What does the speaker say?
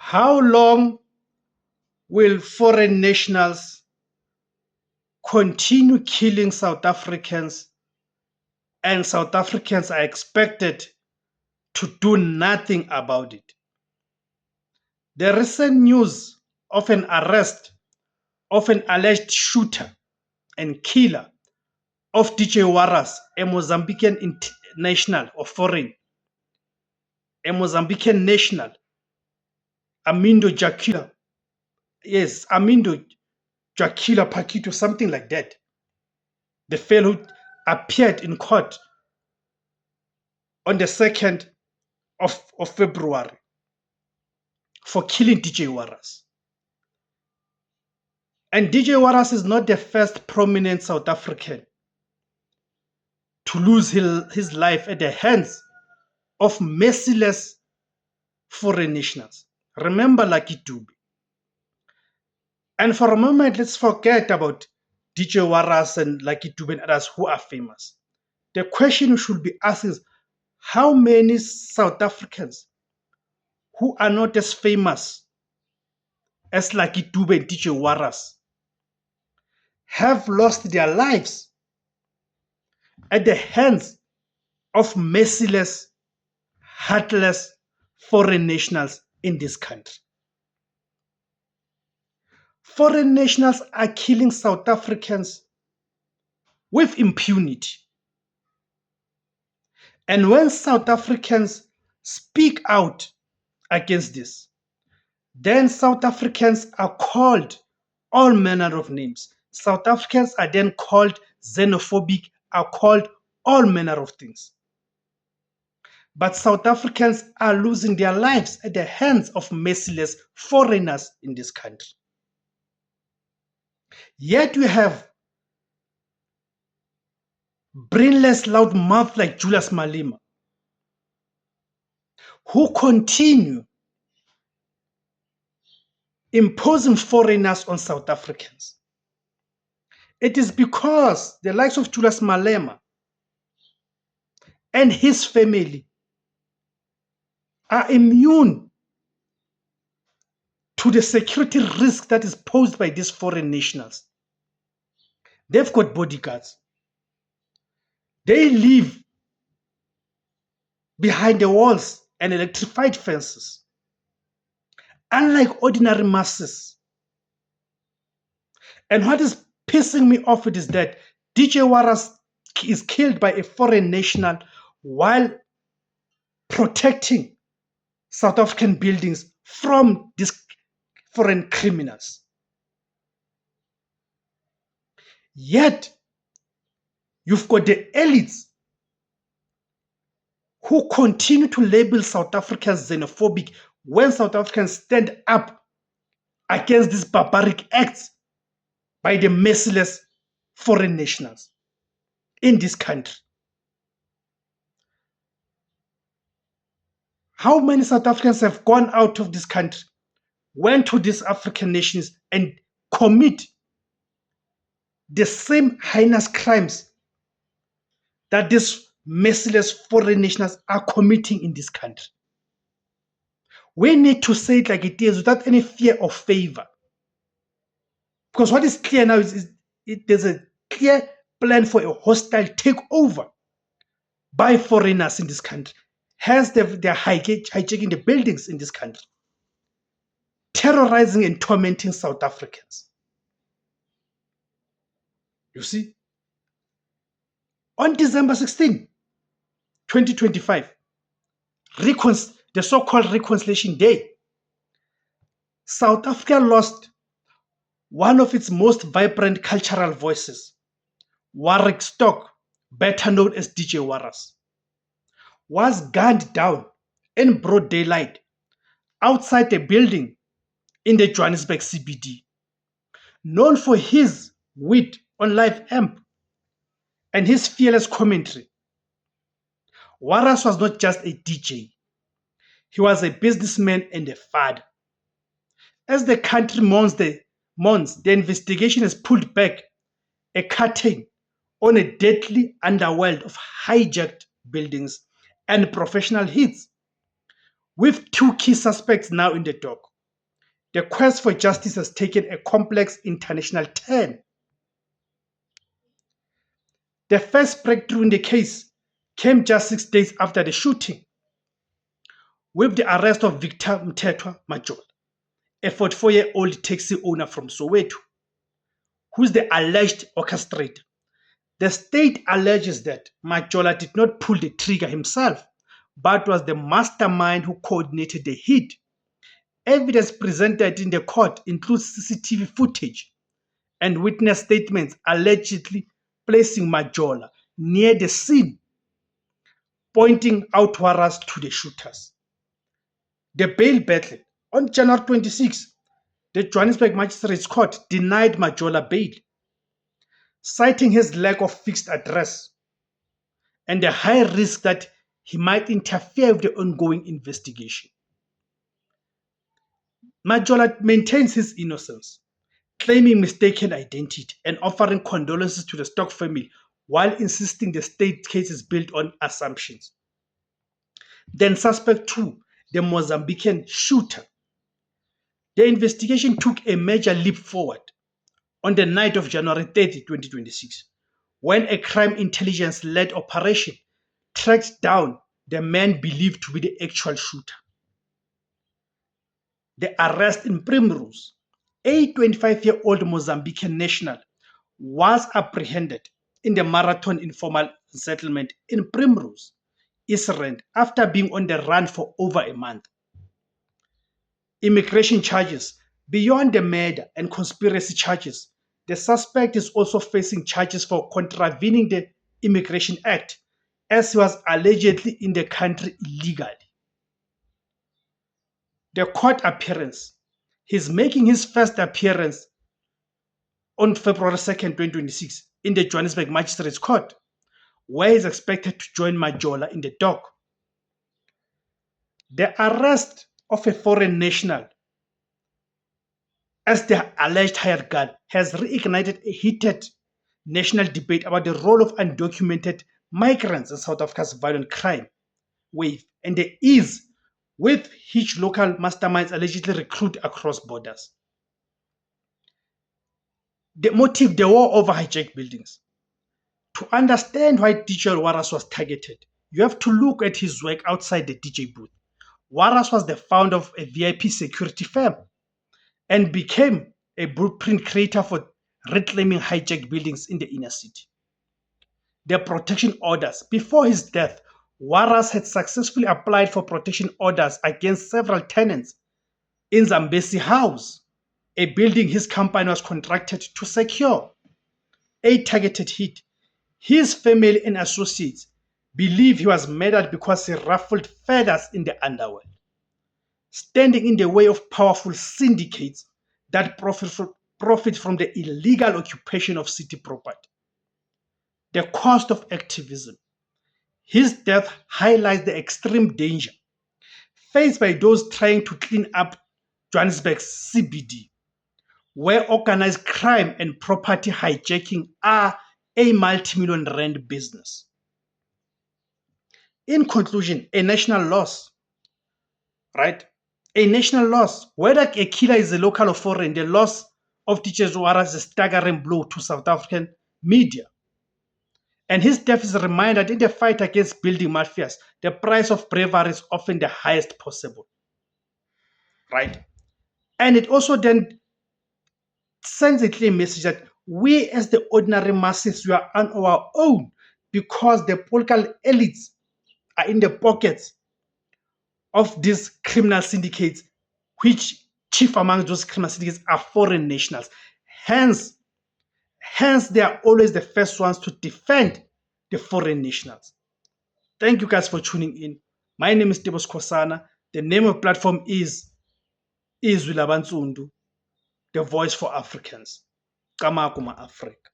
How long will foreign nationals continue killing South Africans and South Africans are expected to do nothing about it? The recent news of an arrest of an alleged shooter and killer of DJ Waras, a Mozambican national or foreign, a Mozambican national, Amindo Jakila, yes, Amindo Jakila Pakito, something like that. The fellow appeared in court on the 2nd of February for killing DJ Waras. And DJ Waras is not the first prominent South African to lose his life at the hands of merciless foreign nationals. Remember Lucky Dube. And for a moment, let's forget about DJ Waras and Lucky Dube and others who are famous. The question we should be asking is, how many South Africans who are not as famous as Lucky Dube and DJ Waras have lost their lives at the hands of merciless, heartless foreign nationals in this country? Foreign nationals are killing South Africans with impunity. And when South Africans speak out against this, then South Africans are called all manner of names. South Africans are then called xenophobic, are called all manner of things. But South Africans are losing their lives at the hands of merciless foreigners in this country. Yet we have brainless loudmouth like Julius Malema, who continue imposing foreigners on South Africans. It is because the likes of Julius Malema and his family are immune to the security risk that is posed by these foreign nationals. They've got bodyguards. They live behind the walls and electrified fences. Unlike ordinary masses. And what is pissing me off is that DJ Waras is killed by a foreign national while protecting South African buildings from these foreign criminals. Yet, you've got the elites who continue to label South Africans xenophobic when South Africans stand up against these barbaric acts by the merciless foreign nationals in this country. How many South Africans have gone out of this country, went to these African nations and commit the same heinous crimes that these merciless foreign nationals are committing in this country? We need to say it like it is without any fear of favor. Because what is clear now is there's a clear plan for a hostile takeover by foreigners in this country. Hence, they're hijacking the buildings in this country, terrorizing and tormenting South Africans. You see? On December 16, 2025, the so-called Reconciliation Day, South Africa lost one of its most vibrant cultural voices, Warwick Stock, better known as DJ Waras, was gunned down in broad daylight outside a building in the Johannesburg CBD. Known for his wit on live amp and his fearless commentary, Waras was not just a DJ. He was a businessman and a father. As the country mourns, the investigation has pulled back a curtain on a deadly underworld of hijacked buildings and professional hits, with two key suspects now in the dock. The quest for justice has taken a complex international turn. The first breakthrough in the case came just 6 days after the shooting, with the arrest of Victor Mthethwa Majola, a 44-year-old taxi owner from Soweto, who is the alleged orchestrator. The state alleges that Majola did not pull the trigger himself, but was the mastermind who coordinated the hit. Evidence presented in the court includes CCTV footage and witness statements allegedly placing Majola near the scene, pointing out Waras to the shooters. The bail battle on January 26, the Johannesburg Magistrates Court denied Majola bail, citing his lack of fixed address and the high risk that he might interfere with the ongoing investigation. Majola maintains his innocence, claiming mistaken identity and offering condolences to the Stock family while insisting the state case is built on assumptions. Then suspect 2, the Mozambican shooter. The investigation took a major leap forward on the night of January 30, 2026, when a crime intelligence-led operation tracked down the man believed to be the actual shooter. The arrest in Primrose, a 25-year-old Mozambican national, was apprehended in the Marathon informal settlement in Primrose, East Rand, after being on the run for over a month. Immigration charges. Beyond the murder and conspiracy charges, the suspect is also facing charges for contravening the Immigration Act, as he was allegedly in the country illegally. The court appearance. He's making his first appearance on February 2nd, 2026 in the Johannesburg Magistrates Court, where he's expected to join Majola in the dock. The arrest of a foreign national as the alleged hired gun has reignited a heated national debate about the role of undocumented migrants in South Africa's violent crime wave and the ease with which local masterminds allegedly recruit across borders. The motive, the war over hijacked buildings. To understand why DJ Waras was targeted, you have to look at his work outside the DJ booth. Waras was the founder of a VIP security firm and became a blueprint creator for reclaiming hijacked buildings in the inner city. The protection orders. Before his death, Waras had successfully applied for protection orders against several tenants in Zambesi House, a building his company was contracted to secure. A targeted hit. His family and associates believe he was murdered because he ruffled feathers in the underworld, standing in the way of powerful syndicates that profit from the illegal occupation of city property. The cost of activism. His death highlights the extreme danger faced by those trying to clean up Johannesburg's CBD, where organized crime and property hijacking are a multi-million rand business. In conclusion, a national loss, right? A national loss. Whether a killer is a local or foreign, the loss of DJ Waras is a staggering blow to South African media. And his death is a reminder that in the fight against building mafias, the price of bravery is often the highest possible, right? And it also then sends a clear message that we as the ordinary masses, we are on our own because the political elites are in the pockets of these criminal syndicates, which chief among those criminal syndicates are foreign nationals. Hence, they are always the first ones to defend the foreign nationals. Thank you guys for tuning in. My name is Tebos Kosana. The name of the platform is Izwi Labansundu, the voice for Africans. Kamakuma Africa.